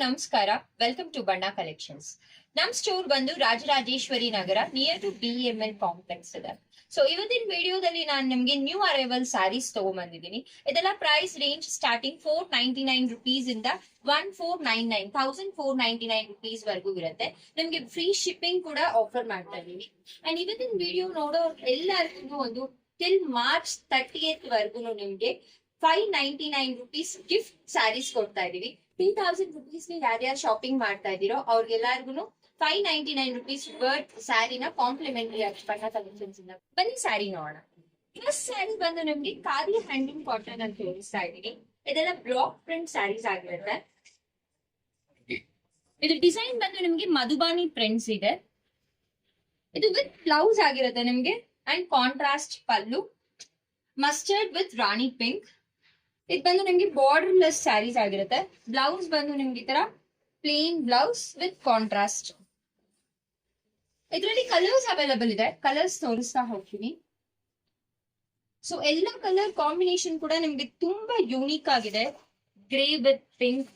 ನಮಸ್ಕಾರ. Welcome to ಬಣ್ಣ collections. ನಮ್ ಸ್ಟೋರ್ ಬಂದು Rajarajeshwari Nagar near to BML complex ಇದೆ. ಸೊ ಇವತ್ತಿನ ವಿಡಿಯೋದಲ್ಲಿ ನಾನು ನಿಮ್ಗೆ ನ್ಯೂ ಅರೈವಲ್ ಸ್ಯಾರೀಸ್ ತಗೊಂಡ್ಬಂದಿದ್ದೀನಿ. ಇದೆಲ್ಲ ಪ್ರೈಸ್ ರೇಂಜ್ ಸ್ಟಾರ್ಟಿಂಗ್ 499 ರುಪೀಸ್ ಇಂದ 1499 ರುಪೀಸ್ ವರೆಗೂ ಇರುತ್ತೆ. ನಿಮ್ಗೆ ಫ್ರೀ ಶಿಪ್ಪಿಂಗ್ ಕೂಡ ಆಫರ್ ಮಾಡ್ತಾ ಇದೀವಿ. ಅಂಡ್ ಇವತ್ತಿನ ವಿಡಿಯೋ ನೋಡೋ ಎಲ್ಲರಿಗೂ ಒಂದು ಟಿಲ್ ಮಾರ್ಚ್ 30th ವರೆಗೂ ನಿಮ್ಗೆ 599 ರುಪೀಸ್ ಗಿಫ್ಟ್ ಸ್ಯಾರೀಸ್ ಕೊಡ್ತಾ ಇದೀವಿ. 3000 ರುಪೀಸ್ ಯಾರ್ಯಾರು ಶಾಪಿಂಗ್ ಮಾಡ್ತಾ ಇದೀರೋ ಅವ್ರಿಗೆಲ್ಲರಿಗೂ 599 ರುಪೀಸ್ ವರ್ತ್ ಸ್ಯಾರಿನ ಕಾಂಪ್ಲಿಮೆಂಟರಿ ಆಗಿ ಬಣ್ಣ ಕಲೆಕ್ಷನ್ಸ್ ಇಂದ ಬನ್ನಿ ಸ್ಯಾರಿ ನೋಡೋಣ. ಫಸ್ಟ್ ಸ್ಯಾರಿ ಬಂದು ನಿಮ್ಗೆ ಖಾದಿ ಹ್ಯಾಂಡ್ಲೂಮ್ ಕಾಟನ್ ಅಂತ ತೋರಿಸ್ತಾ ಇದೀನಿ. ಇದೆಲ್ಲ ಬ್ಲಾಕ್ ಪ್ರಿಂಟ್ ಸ್ಯಾರೀಸ್ ಆಗಿರುತ್ತೆ. ಇದು ಡಿಸೈನ್ ಬಂದು ನಿಮ್ಗೆ ಮಧುಬಾನಿ ಪ್ರಿಂಟ್ಸ್ ಇದೆ. ಇದು ವಿತ್ ಬ್ಲೌಸ್ ಆಗಿರುತ್ತೆ ನಿಮ್ಗೆ and contrast pallu, mustard with Rani pink. ಇದು ಬಂದು ನಿಮ್ಗೆ ಬಾರ್ಡರ್ಲೆಸ್ ಸ್ಯಾರೀಸ್ ಆಗಿರುತ್ತೆ. ಬ್ಲೌಸ್ ಬಂದು ನಿಮ್ಗೆ ಈ ತರ ಪ್ಲೇನ್ ಬ್ಲೌಸ್ ವಿತ್ ಕಾಂಟ್ರಾಸ್ಟ್. ಇದರಲ್ಲಿ ಕಲರ್ಸ್ ಅವೈಲಬಲ್ ಇದೆ. ಕಲರ್ಸ್ ತೋರಿಸ್ತಾ ಹೋಗ್ತೀನಿ. ಸೊ ಎಲ್ಲ ಕಲರ್ ಕಾಂಬಿನೇಷನ್ ಕೂಡ ನಿಮ್ಗೆ ತುಂಬಾ ಯೂನಿಕ್ ಆಗಿದೆ. Grey with pink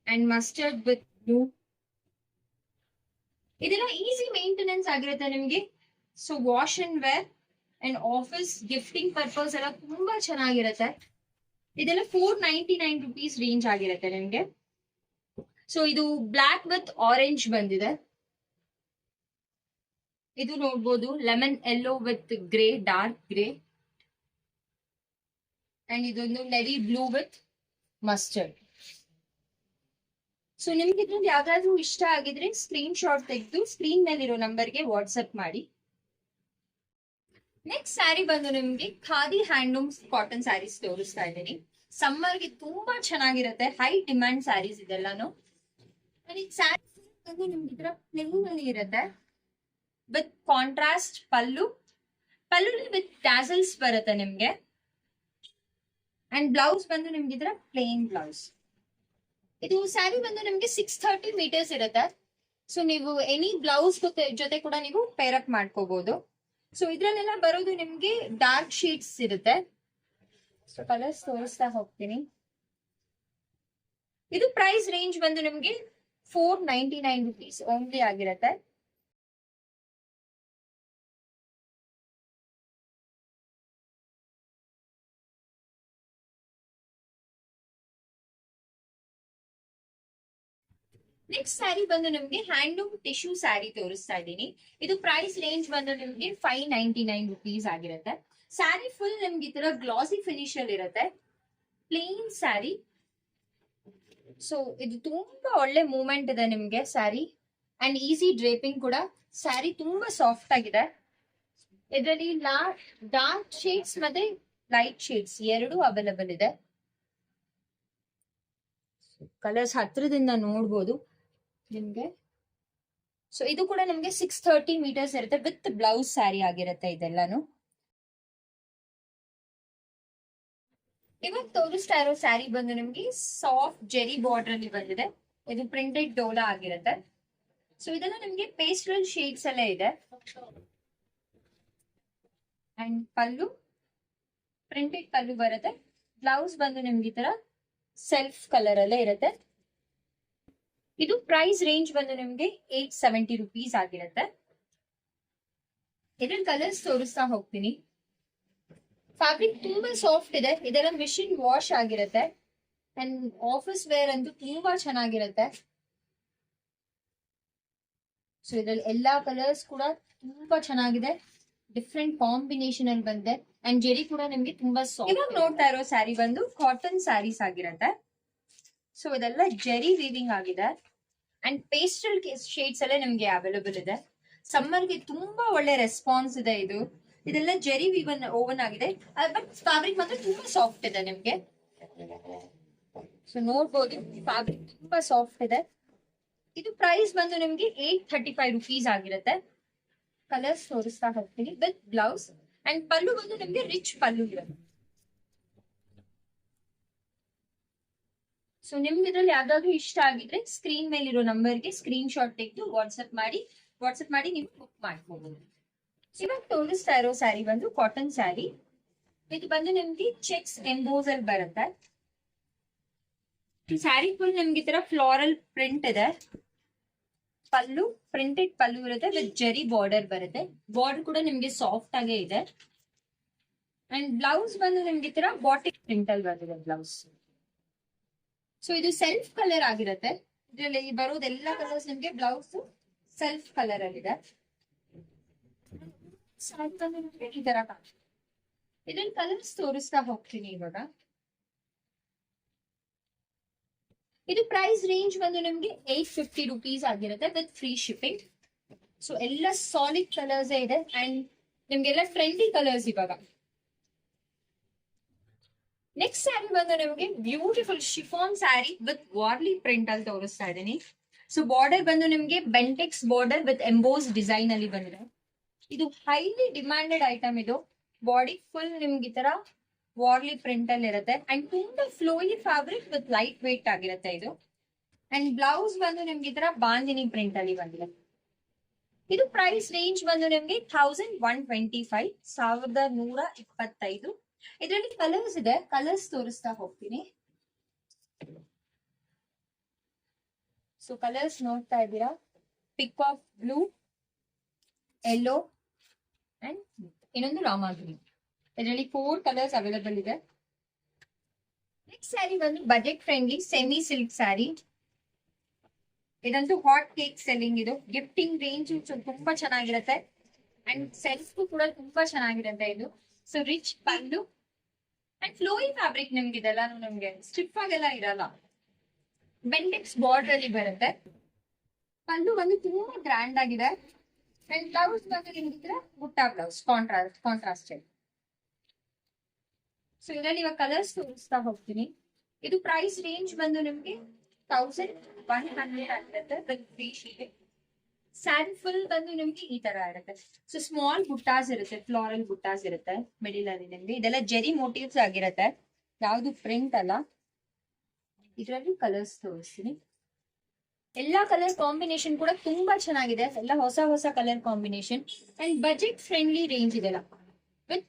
and mustard with blue. ಇದೆಲ್ಲ ಈಸಿ ಮೇಂಟೆನೆನ್ಸ್ ಆಗಿರುತ್ತೆ ನಿಮ್ಗೆ. So wash and wear and office gifting purpose ಎಲ್ಲ ತುಂಬಾ ಚೆನ್ನಾಗಿರುತ್ತೆ. ಇದೆಲ್ಲ 499 ರುಪೀಸ್ ರೇಂಜ್ ಆಗಿರುತ್ತೆ ನಿಮ್ಗೆ. ಸೊ ಇದು ಬ್ಲಾಕ್ ವಿತ್ ಆರೆಂಜ್ ಬಂದಿದೆ. ಇದು ನೋಡ್ಬೋದು lemon yellow with grey, dark grey. And ಇದೊಂದು navy blue with mustard. So ನಿಮ್ಗೆ ಇದ್ರಲ್ಲಿ ಯಾವ್ದಾದ್ರು ಇಷ್ಟ ಆಗಿದ್ರೆ ಸ್ಕ್ರೀನ್ ಶಾಟ್ ತೆಗೆದು ಸ್ಕ್ರೀನ್ ಮೇಲಿರೋ ನಂಬರ್ಗೆ ವಾಟ್ಸ್ಆಪ್ ಮಾಡಿ. ನೆಕ್ಸ್ಟ್ ಸ್ಯಾರಿ ಬಂದು ನಿಮ್ಗೆ ಖಾದಿ ಹ್ಯಾಂಡ್ಲೂಮ್ ಕಾಟನ್ ಸ್ಯಾರೀಸ್ ತೋರಿಸ್ತಾ ಇದ್ದೀನಿ. ಸಮ್ಮರ್ಗೆ ತುಂಬಾ ಚೆನ್ನಾಗಿರುತ್ತೆ. ಹೈ ಡಿಮ್ಯಾಂಡ್ ಸ್ಯಾರೀಸ್ ಇದೆಲ್ಲಾನು. ಸ್ಯಾರಿ ಬಂದು ನಿಮ್ಗೆ ಇದರ ಪ್ಲೇನ್ ಅಲ್ಲಿ ಇರುತ್ತೆ with contrast pallu with tassels ಬರುತ್ತೆ ನಿಮ್ಗೆ. ಅಂಡ್ ಬ್ಲೌಸ್ ಬಂದು ನಿಮ್ಗೆ ಇದರ ಪ್ಲೇನ್ ಬ್ಲೌಸ್. ಇದು ಸ್ಯಾರಿ ಬಂದು ನಿಮ್ಗೆ 630 ಮೀಟರ್ಸ್ ಇರುತ್ತೆ. ಸೊ ನೀವು ಎನಿ ಬ್ಲೌಸ್ ಜೊತೆ ಕೂಡ ನೀವು ಪೇರ್ ಅಪ್ ಮಾಡ್ಕೋಬಹುದು. ಸೊ ಇದ್ರಲ್ಲೆಲ್ಲ ಬರೋದು ನಿಮ್ಗೆ ಡಾರ್ಕ್ ಶೇಡ್ಸ್ ಇರುತ್ತೆ. ಸೊ ಕಲರ್ಸ್ ತೋರಿಸ್ತಾ ಹೋಗ್ತೀನಿ. ಇದು ಪ್ರೈಸ್ ರೇಂಜ್ ಬಂದು ನಿಮ್ಗೆ 499 ರುಪೀಸ್ ಓನ್ಲಿ ಆಗಿರುತ್ತೆ. ನೆಕ್ಸ್ಟ್ ಸ್ಯಾರಿ ಬಂದು ನಿಮ್ಗೆ ಹ್ಯಾಂಡ್ಲೂಮ್ ಟಿಶ್ಯೂ ಸ್ಯಾರಿ ತೋರಿಸ್ತಾ ಇದ್ದೀನಿ. ಇದು ಪ್ರೈಸ್ ರೇಂಜ್ ಬಂದು ನಿಮ್ಗೆ 599 ರುಪೀಸ್ ಆಗಿರುತ್ತೆ. ಸ್ಯಾರಿ ಫುಲ್ ನಿಮ್ಗೆ ಈ ತರ ಗ್ಲಾಸಿ ಫಿನಿಶ್ ಅಲ್ಲಿ ಇರುತ್ತೆ. ಪ್ಲೇನ್ ಸ್ಯಾರಿ. ಸೊ ಇದು ತುಂಬಾ ಒಳ್ಳೆ ಮೂವ್ಮೆಂಟ್ ಇದೆ ನಿಮ್ಗೆ ಸ್ಯಾರಿ ಅಂಡ್ ಈಸಿ ಡ್ರೇಪಿಂಗ್ ಕೂಡ. ಸ್ಯಾರಿ ತುಂಬಾ ಸಾಫ್ಟ್ ಆಗಿದೆ. ಇದರಲ್ಲಿ ಡಾರ್ಕ್ ಶೇಡ್ಸ್ ಮತ್ತೆ ಲೈಟ್ ಶೇಡ್ಸ್ ಎರಡು ಅವೈಲಬಲ್ ಇದೆ. ಕಲರ್ಸ್ ಹತ್ರದಿಂದ ನೋಡ್ಬೋದು ನಿಮ್ಗೆ. ಸೊ ಇದು ಕೂಡ ನಿಮ್ಗೆ 630 ಮೀಟರ್ಸ್ ಇರುತ್ತೆ ವಿತ್ ಬ್ಲೌಸ್ ಸ್ಯಾರಿ ಆಗಿರುತ್ತೆ ಇದೆಲ್ಲಾನು. ಇವಾಗ ತೋರಿಸ್ತಾ ಇರೋ ಸ್ಯಾರಿ ಬಂದು ನಿಮ್ಗೆ ಸಾಫ್ಟ್ ಜೆರಿ ಬಾರ್ಡರ್ ಅಲ್ಲಿ ಬಂದಿದೆ. ಇದು ಪ್ರಿಂಟೆಡ್ ಡೋಲಾ ಆಗಿರುತ್ತೆ. ಸೊ ಇದೆಲ್ಲ ನಿಮ್ಗೆ ಪೇಸ್ಟಲ್ ಶೇಡ್ಸ್ ಎಲ್ಲ ಇದೆ. ಅಂಡ್ ಪಲ್ಲು ಪ್ರಿಂಟೆಡ್ ಪಲ್ಲು ಬರುತ್ತೆ. ಬ್ಲೌಸ್ ಬಂದು ನಿಮ್ಗೆ ಈ ತರ ಸೆಲ್ಫ್ ಕಲರ್ ಅಲ್ಲೇ ಇರುತ್ತೆ. ಇದು ಪ್ರೈಸ್ ರೇಂಜ್ ಬಂದು ನಿಮ್ಗೆ 870 ರುಪೀಸ್ ಆಗಿರುತ್ತೆ. ಇದ್ರಲ್ಲಿ ಕಲರ್ಸ್ ತೋರಿಸ್ತಾ ಹೋಗ್ತೀನಿ. ಫ್ಯಾಬ್ರಿಕ್ ತುಂಬಾ ಸಾಫ್ಟ್ ಇದೆ. ಇದೆಲ್ಲ ಮಿಷಿನ್ ವಾಶ್ ಆಗಿರುತ್ತೆ. ಅಂಡ್ ಆಫೀಸ್ ವೇರ್ ಅಂತೂ ತುಂಬಾ ಚೆನ್ನಾಗಿರುತ್ತೆ. ಸೊ ಇದ್ರಲ್ಲಿ ಎಲ್ಲಾ ಕಲರ್ಸ್ ಕೂಡ ತುಂಬಾ ಚೆನ್ನಾಗಿದೆ. ಡಿಫ್ರೆಂಟ್ ಕಾಂಬಿನೇಷನ್ ಅಲ್ಲಿ ಬಂದಿದೆ. ಅಂಡ್ ಜೆರಿ ಕೂಡ ನಿಮ್ಗೆ ತುಂಬಾ ಸಾಫ್ಟ್. ಇವಾಗ ನೋಡ್ತಾ ಇರೋ ಸ್ಯಾರಿ ಬಂದು ಕಾಟನ್ ಸ್ಯಾರೀಸ್ ಆಗಿರುತ್ತೆ. ಸೊ ಇದೆಲ್ಲ ಜೆರಿ ವೀವಿಂಗ್ ಆಗಿದೆ ಅಂಡ್ ಪೇಸ್ಟಲ್ ಶೇಡ್ಸ್ ಅಲ್ಲೇ ನಿಮ್ಗೆ ಅವೈಲಬಲ್ ಇದೆ. ಸಮ್ಮರ್ಗೆ ತುಂಬಾ ಒಳ್ಳೆ ರೆಸ್ಪಾನ್ಸ್ ಇದೆ. ಇದೆಲ್ಲ ಜೆರಿ ವೀವನ್ ಓವನ್ ಆಗಿದೆ. ಬಟ್ ಫ್ಯಾಬ್ರಿಕ್ ಮಾತ್ರ ತುಂಬಾ ಸಾಫ್ಟ್ ಇದೆ ನಿಮ್ಗೆ. ಸೊ ನೋಡ್ಬೋದು ಫ್ಯಾಬ್ರಿಕ್ ತುಂಬಾ ಸಾಫ್ಟ್ ಇದೆ. ಇದು ಪ್ರೈಸ್ ಬಂದು ನಿಮ್ಗೆ 835 ರುಪೀಸ್ ಆಗಿರುತ್ತೆ. ಕಲರ್ಸ್ ತೋರಿಸ್ತಾ ಹೋಗ್ತೀನಿ ವಿತ್ ಬ್ಲೌಸ್ ಅಂಡ್ ಪಲ್ಲು ಬಂದು ನಿಮ್ಗೆ ರಿಚ್ ಪಲ್ಲು ಇರುತ್ತೆ. ಸೊ ನಿಮ್ಗೆ ಇದ್ರಲ್ಲಿ ಯಾವ್ದಾದ್ರು ಇಷ್ಟ ಆಗಿದ್ರೆ ಸ್ಕ್ರೀನ್ ಮೇಲಿರೋ ನಂಬರ್ಗೆ ಸ್ಕ್ರೀನ್ ಶಾಟ್ ತೆಗೆದು ವಾಟ್ಸ್ಆಪ್ ಮಾಡಿ ನೀವು ಬುಕ್ ಮಾಡ್ಕೋಬಹುದು. ಇವಾಗ ತೋರಿಸ್ತಾ ಇರೋ ಸ್ಯಾರಿ ಬಂದು ಕಾಟನ್ ಸ್ಯಾರಿ. ಇದು ಬಂದು ನಿಮ್ಗೆ ಚೆಕ್ಸ್ ಎಂಬೋಸ್ ಅಲ್ಲಿ ಬರುತ್ತೆ. ಸ್ಯಾರಿ ಫುಲ್ ನಿಮ್ಗೆ ಈ ತರ ಫ್ಲೋರಲ್ ಪ್ರಿಂಟ್ ಇದೆ. ಪಲ್ಲು ಪ್ರಿಂಟೆಡ್ ಪಲ್ಲು ಇರುತ್ತೆ ವಿತ್ ಜರಿ ಬಾರ್ಡರ್ ಬರುತ್ತೆ. ಬಾರ್ಡರ್ ಕೂಡ ನಿಮ್ಗೆ ಸಾಫ್ಟ್ ಆಗೇ ಇದೆ. ಅಂಡ್ ಬ್ಲೌಸ್ ಬಂದು ನಿಮ್ಗೆ ಈ ತರ ಬಾಟಿಕ್ ಪ್ರಿಂಟ್ ಅಲ್ಲಿ ಬರ್ತಿದೆ ಬ್ಲೌಸ್. ಸೊ ಇದು ಸೆಲ್ಫ್ ಕಲರ್ ಆಗಿರುತ್ತೆ. ಇದ್ರಲ್ಲಿ ಬರೋದೆಲ್ಲ ಕಲರ್ಸ್ ನಿಮ್ಗೆ ಬ್ಲೌಸ್ ಸೆಲ್ಫ್ ಕಲರ್ ಅಲ್ಲಿ ಇದೆ. ಈ ತರ ಕಾಣುತ್ತೆ. ಇದ್ರಲ್ಲಿ ಕಲರ್ಸ್ ತೋರಿಸ್ತಾ ಹೋಗ್ತೀನಿ ಇವಾಗ. ಇದು ಪ್ರೈಸ್ ರೇಂಜ್ ಬಂದು ನಿಮ್ಗೆ 850 ರುಪೀಸ್ ಆಗಿರುತ್ತೆ ವಿತ್ ಫ್ರೀ ಶಿಪ್ಪಿಂಗ್. ಸೊ ಎಲ್ಲ ಸಾಲಿಡ್ ಕಲರ್ಸ್ ಇದೆ ಅಂಡ್ ನಿಮ್ಗೆಲ್ಲ ಟ್ರೆಂಡಿ ಕಲರ್ಸ್ ಇವಾಗ. ನೆಕ್ಸ್ಟ್ ಸ್ಯಾರಿ ಬಂದು ನಿಮಗೆ beautiful chiffon sari with Warli print ಅಲ್ಲಿ ತೋರಿಸ್ತಾ ಇದ್ದೀನಿ. ಸೊ ಬಾರ್ಡರ್ ಬಂದು ನಿಮ್ಗೆ Bentex border with emboss design ಅಲ್ಲಿ ಬಂದಿದೆ. ಇದು ಹೈಲಿ ಡಿಮ್ಯಾಂಡೆಡ್ ಐಟಮ್. ಇದು ಬಾಡಿ ಫುಲ್ ನಿಮ್ಗೆ ಈ ತರ ವಾರ್ಲಿ ಪ್ರಿಂಟ್ ಅಲ್ಲಿ ಇರುತ್ತೆ ಅಂಡ್ ತುಂಬಾ flowy fabric with light weight ಆಗಿರುತ್ತೆ ಇದು. ಅಂಡ್ ಬ್ಲೌಸ್ ಬಂದು ನಿಮ್ಗೆ ಈ ತರ ಬಾಂದಿನಿ ಪ್ರಿಂಟ್ ಅಲ್ಲಿ ಬಂದಿದೆ. ಇದು ಪ್ರೈಸ್ ರೇಂಜ್ ಬಂದು ನಿಮ್ಗೆ 1125 1125. ಇದರಲ್ಲಿ ಕಲರ್ಸ್ ಇದೆ, ಕಲರ್ಸ್ ತೋರಿಸ್ತಾ ಹೋಗ್ತೀನಿ. ಸೊ ಕಲರ್ಸ್ ನೋಡ್ತಾ ಇದ್ದೀರಾ, ಪಿಕಾಕ್ ಬ್ಲೂ, ಯೆಲ್ಲೋ ಅಂಡ್ ಇನ್ನೊಂದು ರಾಮಾ ಗ್ರೀನ್. ಇದರಲ್ಲಿ 4 ಕಲರ್ಸ್ ಅವೈಲೇಬಲ್ ಇದೆ. ನೆಕ್ಸ್ಟ್ ಸ್ಯಾರಿ ಬಂದು budget friendly semi silk sari. ಇದಂತೂ ಹಾಟ್ ಕೇಕ್ ಸೆಲ್ಲಿಂಗ್. ಇದು ಗಿಫ್ಟಿಂಗ್ ರೇಂಜ್ ತುಂಬಾ ಚೆನ್ನಾಗಿರುತ್ತೆ ಅಂಡ್ ಸೆಲ್ಫ್ ಕೂಡ ತುಂಬಾ ಚೆನ್ನಾಗಿರುತ್ತೆ ಇದು. So rich pallu and flowing fabric ನಿಮ್ಗೆ ಇದೆಲ್ಲ ನಮ್ಗೆ ಸ್ಟಿಫ್ ಆಗೆಲ್ಲ ಇರಲ್ಲ. ಬೆಂಡೆಕ್ಸ್ ಬಾರ್ಡರ್ ಅಲ್ಲಿ ಬರುತ್ತೆ. ಪಲ್ಲು ಬಂದು ತುಂಬಾ ಗ್ರ್ಯಾಂಡ್ ಆಗಿದೆ ಅಂಡ್ ಬ್ಲೌಸ್ ಬಂದು ನಿಮ್ಗೆ ಬುಟ್ಟ ಬ್ಲೌಸ್ ಕಾಂಟ್ರಾಸ್ಟ್. ಸೊ ಇದರಲ್ಲಿ ಇವಾಗ ಕಲರ್ಸ್ ತೋರಿಸ್ತಾ ಹೋಗ್ತೀನಿ. ಇದು ಪ್ರೈಸ್ ರೇಂಜ್ ಬಂದು ನಿಮ್ಗೆ 1100 ಆಗಿರುತ್ತೆ with free shipping. Sari full ಬಂದು ನಿಮ್ಗೆ ಈ ತರ ಇರುತ್ತೆ. ಸೊ ಸ್ಮಾಲ್ ಬುಟ್ಟಾಸ್ ಇರುತ್ತೆ, ಫ್ಲೋರಲ್ ಬುಟ್ಟಾಸ್ ಇರುತ್ತೆ ಮಿಡಿಲ್ ಅಲ್ಲಿ ನಿಮ್ಗೆ. ಇದೆಲ್ಲ ಜೆರಿ ಮೋಟಿವ್ಸ್ ಆಗಿರುತ್ತೆ, ಯಾವ್ದು ಪ್ರಿಂಟ್ ಅಲ್ಲ. ಇದರಲ್ಲಿ ಕಲರ್ಸ್ ತೋರಿಸ್ತೀನಿ. ಎಲ್ಲಾ ಕಲರ್ ಕಾಂಬಿನೇಷನ್ ಕೂಡ ತುಂಬಾ ಚೆನ್ನಾಗಿದೆ, ಎಲ್ಲ ಹೊಸ ಹೊಸ colour combination and budget friendly range ಇದೆಲ್ಲ ವಿತ್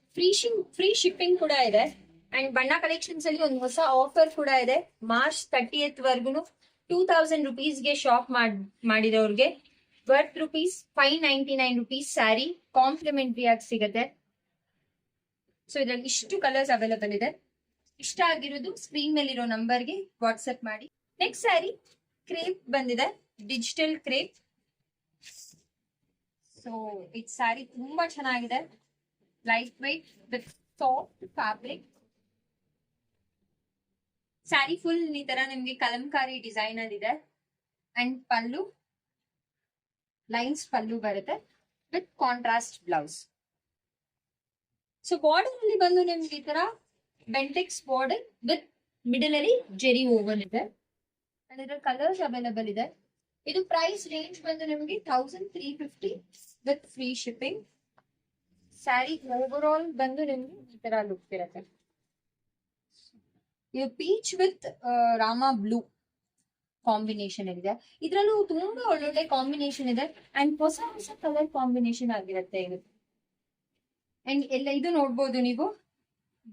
ಫ್ರೀ ಶಿಪ್ಪಿಂಗ್ ಕೂಡ ಇದೆ. ಅಂಡ್ ಬಣ್ಣ ಕಲೆಕ್ಷನ್ಸ್ ಅಲ್ಲಿ ಒಂದು ಹೊಸ ಆಫರ್ ಕೂಡ ಇದೆ. ಮಾರ್ಚ್ 30th ವರ್ಗುನು 2000 ರುಪೀಸ್ಗೆ ಶಾಪ್ ಮಾಡಿದವ್ರಿಗೆ ವರ್ತ್ ₹599 ಸ್ಯಾರಿ ಕಾಂಪ್ಲಿಮೆಂಟರಿ ಆಗಿ ಸಿಗುತ್ತೆ. ಸೊ ಇದ್ರಲ್ಲಿ ಇಷ್ಟು ಕಲರ್ಸ್ ಅವೈಲೇಬಲ್ ಇದೆ. ಇಷ್ಟ ಆಗಿರೋದು ಸ್ಕ್ರೀನ್ ಮೇಲಿರೋ ನಂಬರ್ಗೆ ವಾಟ್ಸ್ಆಪ್ ಮಾಡಿ. ನೆಕ್ಸ್ಟ್ ಸ್ಯಾರಿ ಕ್ರೇಪ್ ಬಂದಿದೆ, ಡಿಜಿಟಲ್ ಕ್ರೇಪ್. ಸೊ ಈ ಸ್ಯಾರಿ ತುಂಬಾ ಚೆನ್ನಾಗಿದೆ, light weight with soft fabric. Sari full ಈ ತರ ನಿಮ್ಗೆ ಕಲಂಕಾರಿ ಡಿಸೈನ್ ಅಲ್ಲಿ ಇದೆ ಅಂಡ್ ಪಲ್ಲು ಲೈನ್ಸ್ ಪಲ್ಲು ಬರುತ್ತೆ with contrast blouse. So border ಅಲ್ಲಿ ಬಂದು ನಿಮ್ಗೆ ಈ ತರ ಬೆಂಟೆಕ್ಸ್ ಬಾರ್ಡರ್ ವಿತ್ ಮಿಡಲ್ ಅಲ್ಲಿ ಜೆರಿ ಓವನ್ ಇದೆ ಅಂಡ್ ಇದರ ಕಲರ್ಸ್ ಅವೈಲೇಬಲ್ ಇದೆ. ಇದು ಪ್ರೈಸ್ ರೇಂಜ್ ಬಂದು ನಿಮ್ಗೆ 1350 with free shipping. Sari over all ಬಂದು ನಿಮ್ಗೆ ಈ ತರ ಲುಕ್ ಇರುತ್ತೆ. ಇದು peach with Rama blue combination ಇದೆ. ಇದ್ರಲ್ಲೂ ತುಂಬಾ ಒಳ್ಳೊಳ್ಳೆ ಕಾಂಬಿನೇಷನ್ ಇದೆ ಅಂಡ್ ಹೊಸ ಹೊಸ ಕಲರ್ ಕಾಂಬಿನೇಷನ್ ಆಗಿರುತ್ತೆ ಇದು. ಅಂಡ್ ಎಲ್ಲ ಇದು ನೋಡ್ಬೋದು ನೀವು,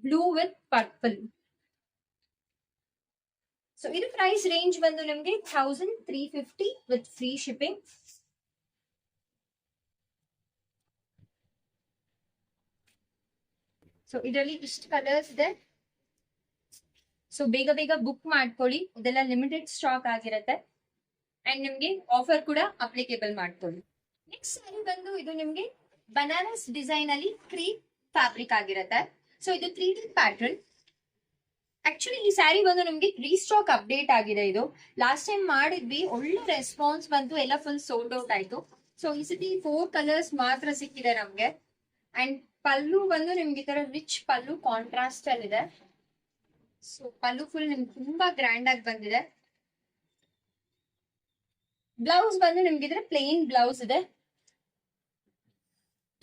ಬ್ಲೂ ವಿತ್ ಪರ್ಪಲ್. ಸೊ ಇದು ಪ್ರೈಸ್ ರೇಂಜ್ ಬಂದು ನಿಮ್ಗೆ 1350 ವಿತ್ ಫ್ರೀ ಶಿಪ್ಪಿಂಗ್. ಸೊ ಇದರಲ್ಲಿ ಇಷ್ಟು ಕಲರ್ಸ್ ಇದೆ. ಸೊ ಬೇಗ ಬೇಗ ಬುಕ್ ಮಾಡ್ಕೊಳ್ಳಿ, ಇದೆಲ್ಲ ಲಿಮಿಟೆಡ್ ಸ್ಟಾಕ್ ಆಗಿರುತ್ತೆ ಅಂಡ್ ನಿಮ್ಗೆ ಆಫರ್ ಕೂಡ ಅಪ್ಲಿಕೇಬಲ್ ಮಾಡ್ಕೊಳ್ಳಿ. ನೆಕ್ಸ್ಟ್ ಸ್ಯಾರಿ ಬಂದು ಇದು ನಿಮ್ಗೆ ಬನಾರಸ್ ಡಿಸೈನ್ ಅಲ್ಲಿ ಕ್ರೀಪ್ ಫ್ಯಾಬ್ರಿಕ್ ಆಗಿರುತ್ತೆ. ಸೊ ಇದು 3D ಪ್ಯಾಟರ್ನ್. ಆಕ್ಚುಲಿ ಈ ಸ್ಯಾರಿ ಬಂದು ನಿಮ್ಗೆ ರೀಸ್ಟಾಕ್ ಅಪ್ಡೇಟ್ ಆಗಿದೆ. ಇದು ಲಾಸ್ಟ್ ಟೈಮ್ ಮಾಡಿದ್ವಿ, ಒಳ್ಳೆ ರೆಸ್ಪಾನ್ಸ್ ಬಂತು, ಎಲ್ಲ ಫುಲ್ ಸೋಲ್ಡ್ ಔಟ್ ಆಯ್ತು. ಸೊ ಈ ಸತಿ 4 ಕಲರ್ಸ್ ಮಾತ್ರ ಸಿಕ್ಕಿದೆ ನಮ್ಗೆ ಅಂಡ್ ಪಲ್ಲು ಬಂದು ನಿಮ್ಗೆ ಈ ತರ ರಿಚ್ ಪಲ್ಲು ಕಾಂಟ್ರಾಸ್ಟ್ ಅಲ್ಲಿ ಇದೆ. ಸೊ ಪಲ್ಲು ಫುಲ್ ನಿಮ್ಗೆ ತುಂಬಾ ಗ್ರ್ಯಾಂಡ್ ಆಗಿ ಬಂದಿದೆ. ಬ್ಲೌಸ್ ಬಂದು ನಿಮ್ಗಿದ್ರೆ ಪ್ಲೇನ್ ಬ್ಲೌಸ್ ಇದೆ.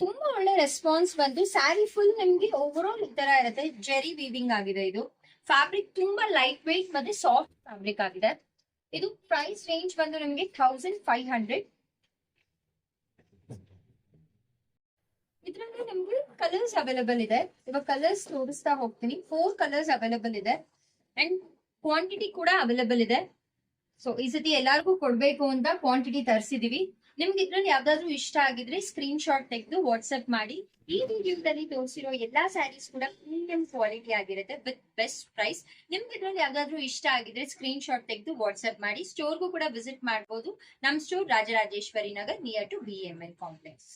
ತುಂಬಾ ಒಳ್ಳೆ ರೆಸ್ಪಾನ್ಸ್ ಬಂತು. ಸ್ಯಾರಿ ಫುಲ್ ನಿಮ್ಗೆ ಓವರ್ ಆಲ್ ಈ ತರ ಇರುತ್ತೆ, ಜೆರಿ ವೀವಿಂಗ್ ಆಗಿದೆ. ಇದು ಫ್ಯಾಬ್ರಿಕ್ ತುಂಬಾ ಲೈಟ್ ವೇಟ್ ಮತ್ತೆ ಸಾಫ್ಟ್ ಫ್ಯಾಬ್ರಿಕ್ ಆಗಿದೆ. ಇದು ಪ್ರೈಸ್ ರೇಂಜ್ ಬಂದು ನಿಮ್ಗೆ 1500. ಇದ್ರಲ್ಲಿ ನಿಮ್ಗೆ ಕಲರ್ಸ್ ಅವೈಲೇಬಲ್ ಇದೆ. ಇವಾಗ ಕಲರ್ಸ್ ತೋರಿಸ್ತಾ ಹೋಗ್ತೀನಿ. 4 ಕಲರ್ಸ್ ಅವೈಲೇಬಲ್ ಇದೆ ಅಂಡ್ ಕ್ವಾಂಟಿಟಿ ಕೂಡ ಅವೈಲೇಬಲ್ ಇದೆ. ಸೊ ಈ ಸತಿ ಎಲ್ಲಾರ್ಗೂ ಕೊಡ್ಬೇಕು ಅಂತ ಕ್ವಾಂಟಿಟಿ ತರಿಸಿದೀವಿ. ನಿಮ್ಗೆ ಇದ್ರಲ್ಲಿ ಯಾವ್ದಾದ್ರು ಇಷ್ಟ ಆಗಿದ್ರೆ ಸ್ಕ್ರೀನ್ ಶಾಟ್ ತೆಗೆದು ವಾಟ್ಸ್ಆಪ್ ಮಾಡಿ. ಈ ವಿಡಿಯೋದಲ್ಲಿ ತೋರಿಸಿರೋ ಎಲ್ಲಾ ಸ್ಯಾರೀಸ್ ಕೂಡ ಪ್ರೀಮಿಯಂ ಕ್ವಾಲಿಟಿ ಆಗಿರುತ್ತೆ ವಿತ್ ಬೆಸ್ಟ್ ಪ್ರೈಸ್. ನಿಮ್ಗೆ ಇದ್ರಲ್ಲಿ ಯಾವ್ದಾದ್ರು ಇಷ್ಟ ಆಗಿದ್ರೆ ಸ್ಕ್ರೀನ್ ಶಾಟ್ ತೆಗೆದು ವಾಟ್ಸ್ಆಪ್ ಮಾಡಿ. ಸ್ಟೋರ್ಗೂ ಕೂಡ ವಿಸಿಟ್ ಮಾಡಬಹುದು. ನಮ್ store Rajarajeshwari Nagar near to BML complex.